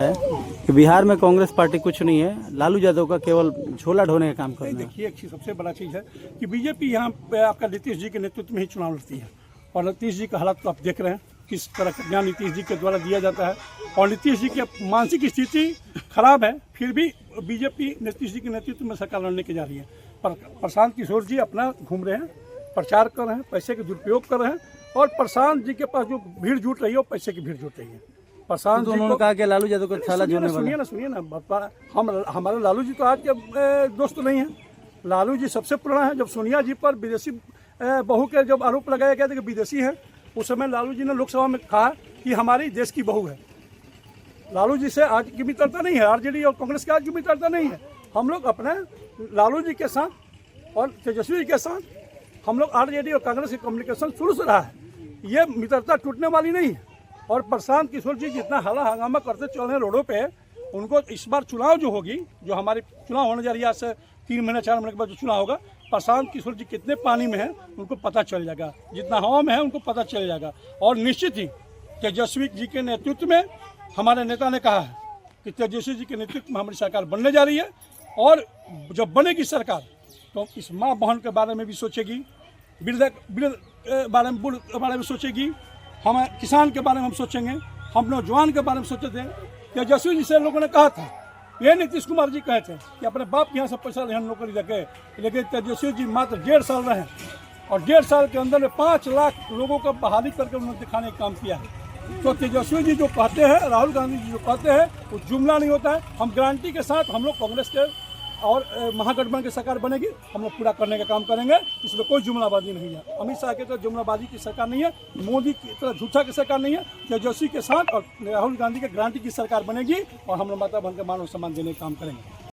है कि बिहार में कांग्रेस पार्टी कुछ नहीं है, लालू यादव का केवल झोला ढोने का काम करना है। देखिए, एक सबसे बड़ा चीज़ है कि बीजेपी यहाँ पे आपका नीतीश जी के नेतृत्व में ही चुनाव लड़ती है और नीतीश जी का हालात तो आप देख रहे हैं किस तरह का ज्ञान नीतीश जी के द्वारा दिया जाता है और नीतीश जी की मानसिक स्थिति खराब है, फिर भी बीजेपी नीतीश जी के नेतृत्व में सरकार लड़ने की जा रही है। प्रशांत किशोर जी अपना घूम रहे हैं, प्रचार कर रहे हैं, पैसे के दुरुपयोग कर रहे हैं और प्रशांत जी के पास जो भीड़ जुट रही है वो पैसे की भीड़ जुट रही है। प्रशांत तो जी उन्होंने को कहा कि लालू यादव को थाला जोड़ने वाला। सुनिए ना, हमारे लालू जी तो आज के दोस्त नहीं है। लालू जी सबसे पुराना है। जब सोनिया जी पर विदेशी बहू के जब आरोप लगाया गया था कि विदेशी है, उस समय लालू जी ने लोकसभा में कहा कि हमारी देश की बहू है। लालू जी से आज की मित्रता नहीं है, आरजेडी और कांग्रेस की आज की मित्रता नहीं है। हम लोग अपने लालू जी के साथ और तेजस्वी जी के साथ हम लोग आरजेडी और कांग्रेस की कम्युनिकेशन शुरू से रहा है। ये मित्रता टूटने वाली नहीं है। और प्रशांत किशोर जी जितना हाला हंगामा करते चल रहे हैं रोडों पे, उनको इस बार चुनाव जो होगी, जो हमारे चुनाव होने जा रही है आज से 3 महीने 4 महीने के बाद जो चुनाव होगा, प्रशांत किशोर जी कितने पानी में है उनको पता चल जाएगा, जितना हवा में है उनको पता चल जाएगा। और निश्चित ही तेजस्वी जी के नेतृत्व में हमारे नेता ने कहा है कि तेजस्वी जी के नेतृत्व में हमारी सरकार बनने जा रही है और जब बनेगी सरकार तो इस माँ बहन के बारे में भी सोचेगी, वृद्ध बारे में सोचेगी, हम किसान के बारे में हम सोचेंगे, हम नौजवान के बारे में सोचे थे। तेजस्वी जी से लोगों ने कहा था, ये नीतीश कुमार जी कहे थे कि अपने बाप के यहाँ से पैसा लेने नौकरी लगे, लेकिन तेजस्वी जी मात्र 1.5 साल रहे और 1.5 साल के अंदर में 5 लाख लोगों का बहाली करके उन्होंने दिखाने का काम किया है। तो तेजस्वी जी जो कहते हैं, राहुल गांधी जी जो कहते हैं, वो जुमला नहीं होता है। हम गारंटी के साथ हम लोग कांग्रेस के और महागठबंधन की सरकार बनेगी, हम लोग पूरा करने का काम करेंगे। इसमें कोई जुमलाबाजी नहीं है। अमित शाह की तरह जुमलाबाजी की सरकार नहीं है, मोदी की तरह झूठा की सरकार नहीं है। तेजस्वी के साथ और राहुल गांधी के गारंटी की सरकार बनेगी और हम लोग माता बहन के मान और सम्मान देने का काम करेंगे।